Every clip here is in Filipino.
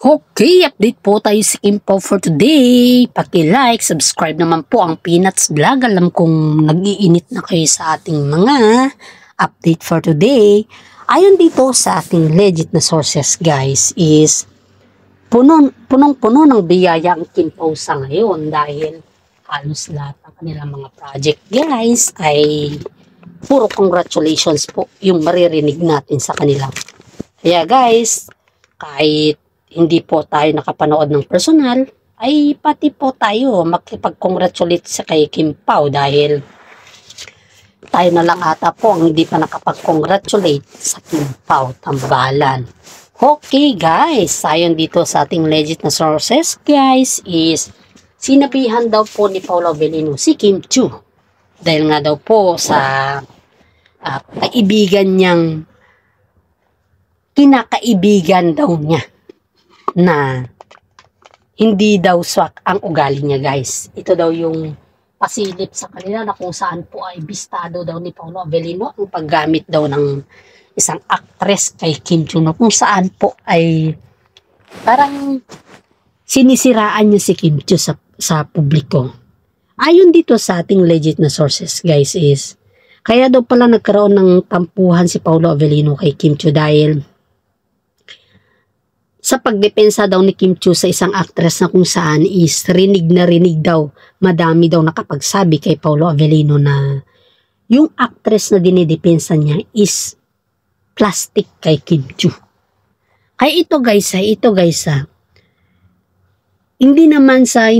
Okay, update po tayo sa Kimpo for today. Paki-like, subscribe naman po ang Peanuts Vlog. Alam kong nag-iinit na kayo sa ating mga update for today. Ayon dito sa ating legit na sources guys is punong-puno ng biyaya ang Kimpo sa ngayon dahil halos lahat ng kanilang mga project guys ay puro congratulations po yung maririnig natin sa kanila. Kaya guys, kahit hindi po tayo nakapanood ng personal, ay pati po tayo makipag-congratulate sa kay Kim Pao dahil tayo na lang ata po ang hindi pa nakapag-congratulate sa Kim Pao, tambalan. Okay guys, ayon dito sa ating legit na sources guys is sinabihan daw po ni Paolo Avellino si Kim Chiu dahil nga daw po sa kaibigan niyang kinakaibigan daw niya na hindi daw swak ang ugali niya guys. Ito daw yung pasilip sa kanila na kung saan po ay bistado daw ni Paolo Avellino ang paggamit daw ng isang actress kay Kim Chiu na kung saan po ay parang sinisiraan niya si Kim Chiu sa publiko. Ayon dito sa ating legit na sources guys is kaya daw pala nagkaroon ng tampuhan si Paolo Avellino kay Kim Chiu dahil sa pagdepensa daw ni Kim Chiu sa isang actress na kung saan is rinig na rinig daw, madami daw nakapagsabi kay Paolo Avellino na yung actress na dinidepensa niya is plastic kay Kim Chiu. Kaya ito guys hindi naman sa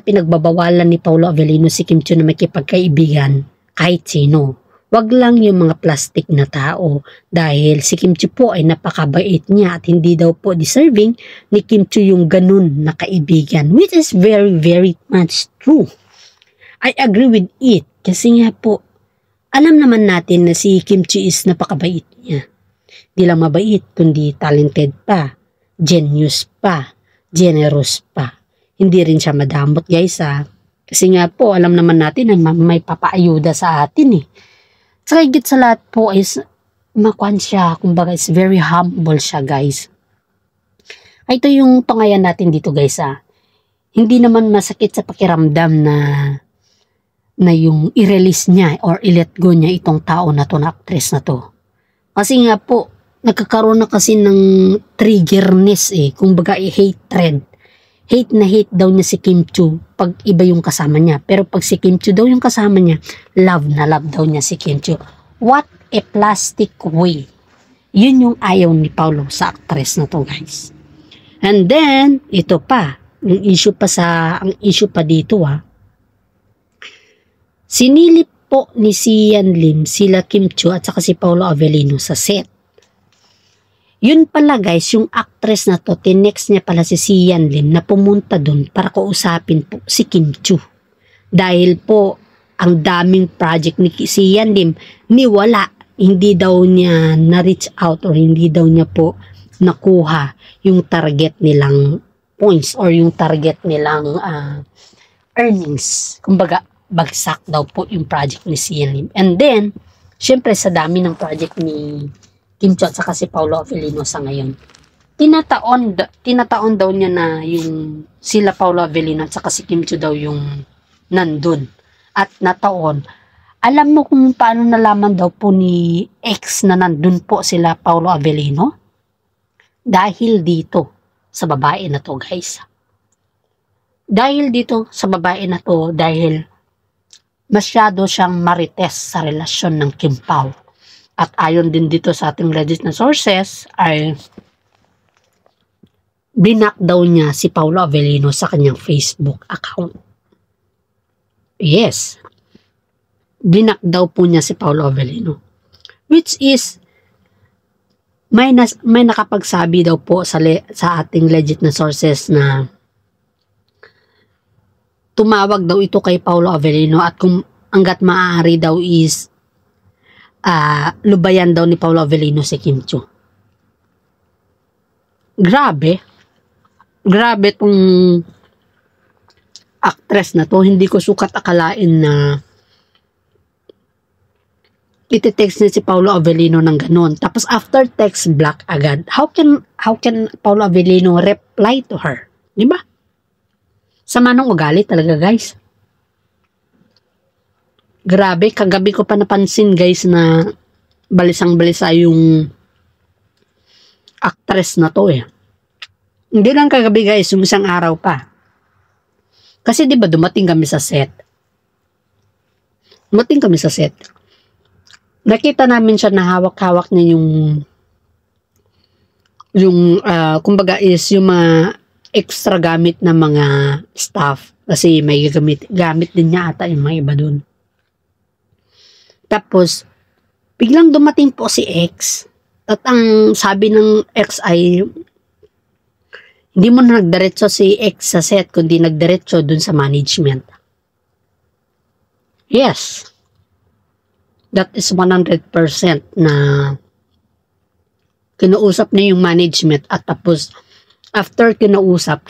pinagbabawalan ni Paolo Avellino si Kim Chiu na makipagkaibigan kahit sino. Wag lang yung mga plastic na tao dahil si Kim Chiu po ay napakabait niya at hindi daw po deserving ni Kim Chiu yung ganun na kaibigan, which is very very much true. I agree with it kasi nga po alam naman natin na si Kim Chiu is napakabait niya. Di lang mabait kundi talented pa, genius pa, generous pa. Hindi rin siya madamot guys kasi nga po alam naman natin na may papaayuda sa atin eh. Saka higit sa lahat po is makuan siya, kumbaga is very humble siya guys. Ito yung tungayan natin dito guys Hindi naman masakit sa pakiramdam na yung i-release niya or i-let go niya itong tao na to na actress na to. Kasi nga po, nagkakaroon na kasi ng triggerness kumbaga hatred. Hate na hate daw niya si Kim Chiu pag iba yung kasama niya. Pero pag si Kim Chiu daw yung kasama niya, love na love daw niya si Kim Chiu. What a plastic way. Yun yung ayaw ni Paolo sa actress na to guys. And then, ito pa. Ang issue pa dito sinilip po ni Sian Lim sila Kim Chiu at saka si Paolo Avellino sa set. Yun pala guys, yung actress na to, tinext niya pala si Sian Lim na pumunta dun para kausapin po si Kim Chiu. Dahil po, ang daming project ni Sian Lim, niwala, hindi daw niya na-reach out or hindi daw niya po nakuha yung target nilang points or yung target nilang earnings. Kumbaga, bagsak daw po yung project ni Sian Lim. And then, syempre sa dami ng project ni Kim Chiu at saka si Paolo Avellino sa ngayon. Tinataon daw niya na yung sila Paolo Avellino at saka si Kim Chiu daw yung nandun. At nataon. Alam mo kung paano nalaman daw po ni ex na nandun po sila Paolo Avellino? Dahil dito sa babae na to guys. Dahil dito sa babae na to dahil masyado siyang marites sa relasyon ng Kim Pao. At ayon din dito sa ating legit na sources ay binak daw niya si Paolo Avellino sa kanyang Facebook account. Yes. Binak daw po niya si Paolo Avellino. Which is may nakapagsabi daw po sa ating legit na sources na tumawag daw ito kay Paolo Avellino at kung hanggat maaari daw is lubayan daw ni Paolo Avellino si Kim Chiu. Grabe tong actress na to. Hindi ko sukat akalain na iti-text niya si Paolo Avellino ng ganun. Tapos after text, block agad. How can Paolo Avellino reply to her? Di ba? Sama ng ugali talaga, guys. Grabe, kagabi ko pa napansin, guys, na balisang-balisa yung actress na to eh. Hindi lang kagabi, guys, yung isang araw pa. Kasi di ba dumating kami sa set? Nakita namin siya na hawak-hawak niya kumbaga is yung mga extra gamit na mga staff. Kasi may gamit din niya ata yung mga iba dun. Tapos, biglang dumating po si X. At ang sabi ng X ay, hindi mo na nagdiretso si X sa set, kundi nagdiretso dun sa management. Yes. That is 100% na kinausap niya yung management at tapos after kinausap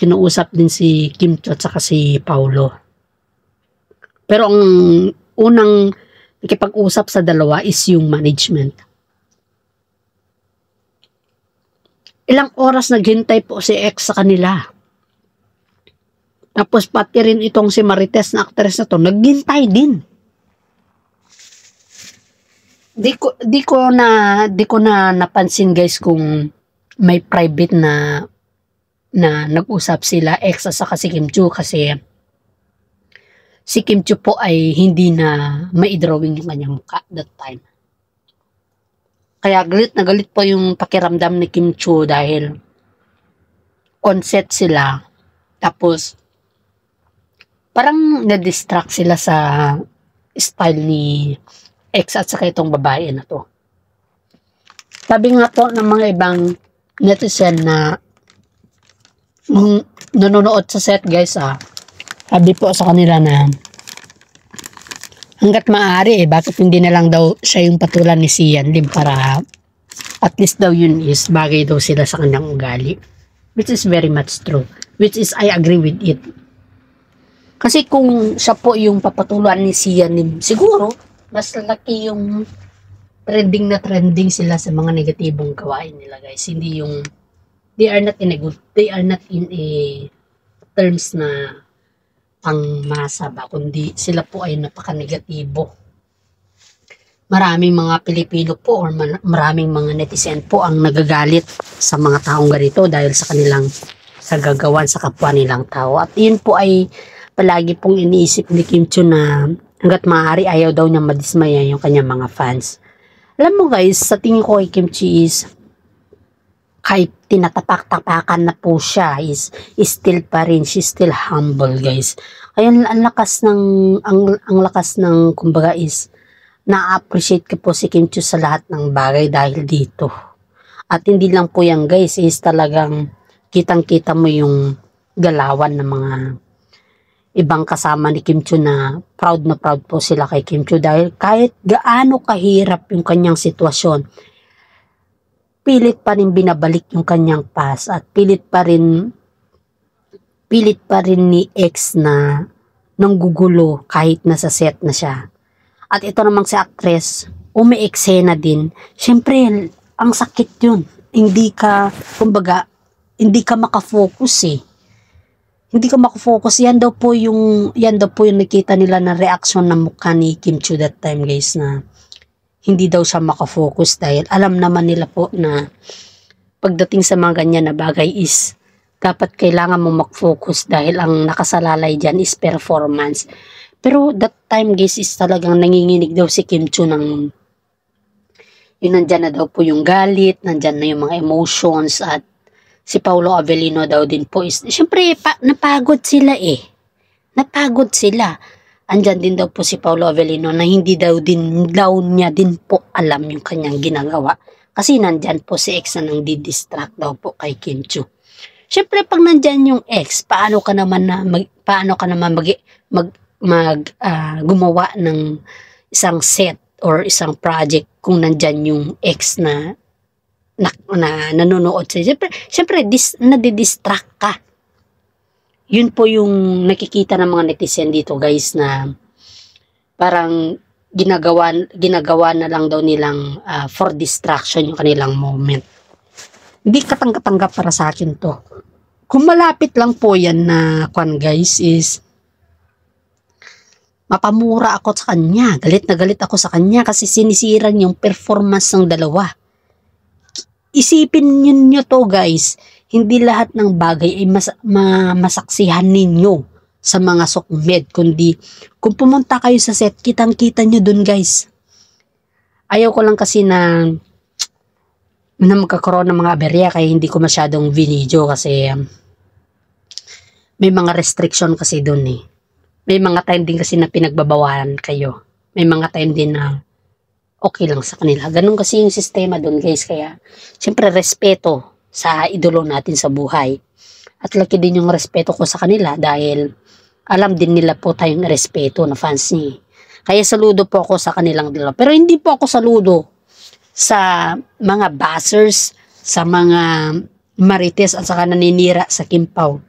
din si Kim Cho at saka si Paulo. Pero ang unang nakipag-usap sa dalawa is yung management. Ilang oras naghintay po si X sa kanila. Tapos pati rin itong si Marites na actress na to, naghintay din. Di ko na napansin, guys, kung may private na nag-usap sila X at saka si Kim Chu, kasi si Kim Chu po ay hindi na maidrawing yung kanyang mukha that time. Kaya galit na galit po yung pakiramdam ni Kim Chu dahil on set sila tapos parang na-distract sila sa style ni X at saka itong babae na to. Sabi nga po ng mga ibang netizen na nanonood sa set, guys, sabi po sa kanila na hanggat maaari bakit hindi na lang daw siya yung patulan ni Sian Lim para at least daw yun is bagay daw sila sa kanyang ugali. Which is very much true. Which is I agree with it. Kasi kung siya po yung papatulan ni Sian Lim, siguro mas laki yung trending sila sa mga negatibong gawain nila, guys. Hindi yung they are not in a terms na pang masa ba, kundi sila po ay napaka-negatibo. Maraming mga Pilipino po or maraming mga netizen po ang nagagalit sa mga taong ganito dahil sa kanilang kagagawan sa kapwa nilang tao. At yun po ay palagi pong iniisip ni Kim Chu na hanggat maaari ayaw daw niya madismaya yung kanyang mga fans. Alam mo, guys, sa tingin ko kay Kim Chu is kahit tinatapak-tapakan na po siya is still pa rin, she's still humble, guys. Kaya ang lakas ng kumbaga is na-appreciate ko po si Kim Chu sa lahat ng bagay dahil dito. At hindi lang po yan, guys, is talagang kitang-kita mo yung galawan ng mga ibang kasama ni Kim Chu na proud po sila kay Kim Chu dahil kahit gaano kahirap yung kanyang sitwasyon, pilit pa rin binabalik yung kanyang past at pilit pa rin ni X na nanggugulo kahit nasa set na siya. At ito namang si actress, umi-eksena din. Siyempre, ang sakit yun. Hindi ka makafocus eh. Hindi ka makafocus. Yan daw po yung nakita nila na reaction ng mukha ni Kim Chu that time, guys, na hindi daw siya makafocus dahil alam naman nila po na pagdating sa mga ganyan na bagay is dapat kailangan mo mag-focus dahil ang nakasalalay dyan is performance. Pero that time, guys, is talagang nanginginig daw si Kim Chu ng yun, nandyan na daw po yung galit, nandyan na yung mga emotions at si Paolo Avellino daw din po is, syempre, napagod sila eh. Napagod sila. Andyan din daw po si Paolo Avellino na hindi daw niya din po alam yung kanyang ginagawa. Kasi nandyan po si X na nang didistract daw po kay Kim Chu. Syempre, pag nandyan yung X, paano ka naman gumawa ng isang set or isang project kung nandyan yung X na nanonood sa siyempre nadidistract ka. Yun po yung nakikita ng mga netizen dito, guys, na parang ginagawa na lang daw nilang for distraction yung kanilang moment. Hindi katanggap-tanggap para sa akin to. Kung malapit lang po yan na kwan guys is mapamura ako sa kanya. Galit na galit ako sa kanya kasi sinisiran yung performance ng dalawa. Isipin niyo to guys, hindi lahat ng bagay ay masaksihan ninyo sa mga sokmed, kundi kung pumunta kayo sa set, kitang-kita nyo dun guys. Ayaw ko lang kasi na magkakaroon ng mga aberya kaya hindi ko masyadong video kasi may mga restriction kasi dun eh. May mga time din kasi na pinagbabawalan kayo. May mga time din na okay lang sa kanila. Ganun kasi yung sistema dun guys. Kaya siyempre respeto sa idolo natin sa buhay. At laki din yung respeto ko sa kanila dahil alam din nila po tayong respeto na fans niya. Kaya saludo po ako sa kanilang dalawa. Pero hindi po ako saludo sa mga bashers, sa mga marites at saka naninira sa Kim Pao.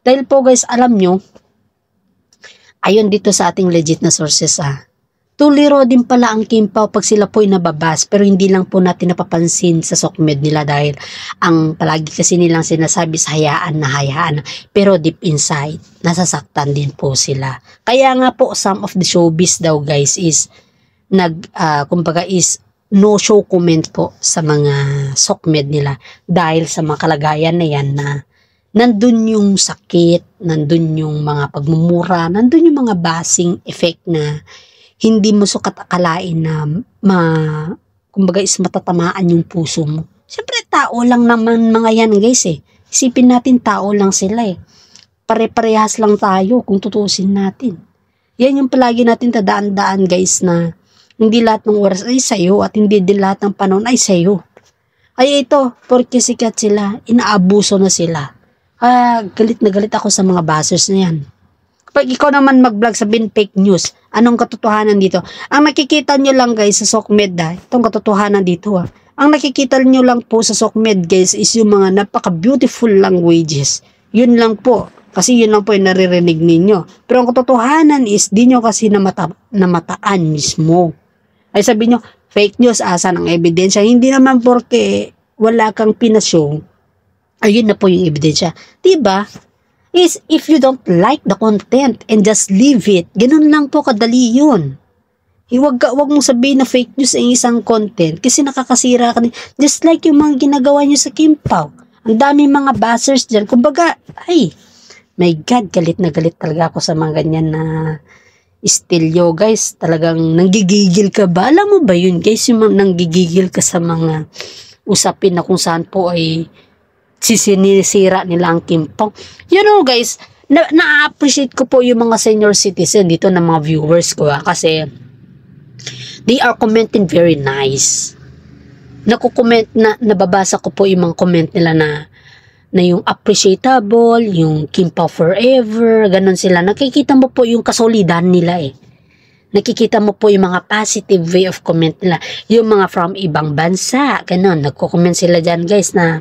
Dahil po guys, alam nyo, ayon dito sa ating legit na sources tuliro din pala ang Kim Pao pag sila po ay nababas, pero hindi lang po natin napapansin sa sokmed nila dahil ang palagi kasi nilang sinasabi sa hayaan, pero deep inside nasasaktan din po sila. Kaya nga po some of the showbiz daw guys is kumbaga is no show comment po sa mga sokmed nila dahil sa mga kalagayan na yan na nandun yung sakit, nandun yung mga pagmumura, nandun yung mga basing effect na hindi mo sukat akalain na kumbaga is matatamaan yung puso mo. Siyempre tao lang naman mga yan guys eh. Isipin natin tao lang sila eh. Pare-parehas lang tayo kung tutusin natin. Yan yung palagi natin tadaan-daan guys na hindi lahat ng oras ay sayo at hindi din lahat ng panahon ay sayo. Ay ito, porque sikat sila, inaabuso na sila. Galit na galit ako sa mga bashers na yan. Kapag ikaw naman mag-vlog sabihin fake news, anong katotohanan dito? Ang nakikita nyo lang guys sa sokmed itong katotohanan dito Ang nakikita nyo lang po sa sokmed guys is yung mga napaka-beautiful languages. Yun lang po. Kasi yun lang po yung naririnig ninyo. Pero ang katotohanan is di nyo kasi namataan mismo. Ay sabi nyo, fake news, asan ang ebidensya? Hindi naman porque wala kang pinashow, ayun na po yung ebidensya. Diba? Is if you don't like the content and just leave it, ganun lang po kadali yun. Wag mong sabihin na fake news ay isang content kasi nakakasira ka. Just like yung mga ginagawa nyo sa Kim Pao. Ang daming mga bashers dyan. Kumbaga, ay, my God, galit na galit talaga ako sa mga ganyan na istilyo guys. Talagang nanggigigil ka ba? Alam mo ba yun guys, yung nanggigigil ka sa mga usapin na kung saan po ay sinisira nila ang Kim Pao. You know guys, na-appreciate ko po yung mga senior citizen dito ng mga viewers ko kasi they are commenting very nice. Nakukomment nababasa ko po yung mga comment nila na yung appreciable, yung Kim Pao forever, ganun sila. Nakikita mo po yung kasolidan nila eh. Nakikita mo po yung mga positive way of comment nila. Yung mga from ibang bansa, ganun. Nagko-comment sila dyan guys na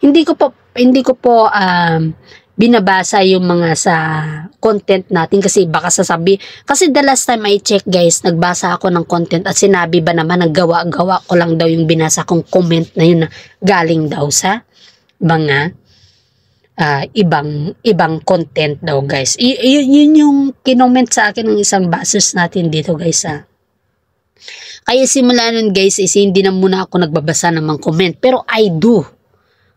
hindi ko po binabasa yung mga sa content natin kasi baka sasabi. Kasi the last time I check guys, nagbasa ako ng content at sinabi ba naman naggawa-gawa ko lang daw yung binasa kong comment na yun na galing daw sa mga ibang content daw guys. Yun yung kinoment sa akin ng isang bashers natin dito guys Kaya simula nun guys is hindi na muna ako nagbabasa ng mga comment, pero I do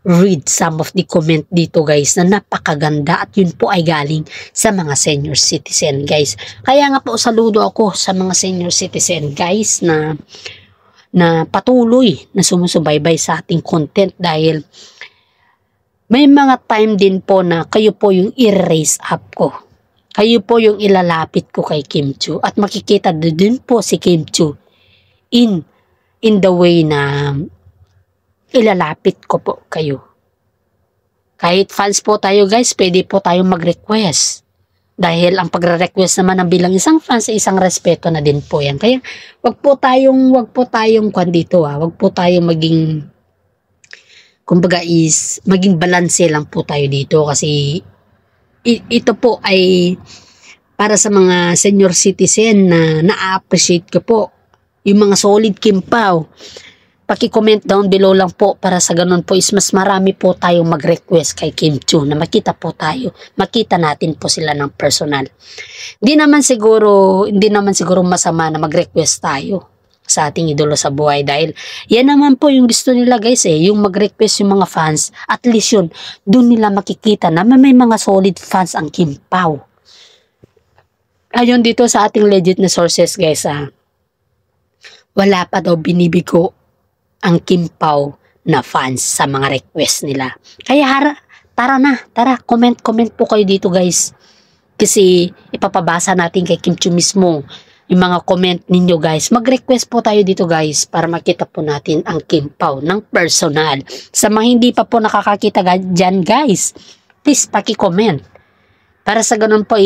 read some of the comment dito guys na napakaganda at yun po ay galing sa mga senior citizen guys. Kaya nga po saludo ako sa mga senior citizen guys na patuloy na sumusubaybay sa ating content dahil may mga time din po na kayo po yung i-raise up ko. Kayo po yung ilalapit ko kay Kim Chiu. At makikita din po si Kim Chiu in the way na ilalapit ko po kayo. Kahit fans po tayo guys, pwede po tayong mag-request. Dahil ang pagre-request naman ng bilang isang fans ay isang respeto na din po yan. Kaya wag po tayong kwan dito wag po tayong maging kumbaga is maging balanse lang po tayo dito kasi ito po ay para sa mga senior citizen na na-appreciate ko po yung mga solid Kim Pao. Paki-comment down below lang po para sa ganun po is mas marami po tayong mag-request kay Kim Chiu na makita po tayo. Makita natin po sila ng personal. Hindi naman siguro masama na mag-request tayo sa ating idolo sa buhay dahil yan naman po yung gusto nila guys yung mag-request yung mga fans. At least yun, doon nila makikita na may mga solid fans ang Kim Pao. Ayon dito sa ating legit na sources guys wala pa daw binibigo ang Kim Pao na fans sa mga request nila. Kaya tara, comment po kayo dito guys. Kasi ipapabasa natin kay Kim Chiu mismo yung mga comment ninyo guys. Mag-request po tayo dito guys para makita po natin ang Kim Pao ng personal. Sa mga hindi pa po nakakakita dyan guys, please paki-comment. Para sa ganun po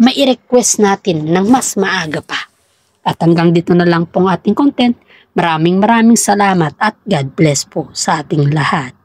may request natin ng mas maaga pa. At hanggang dito na lang pong ating content. Maraming salamat at God bless po sa ating lahat.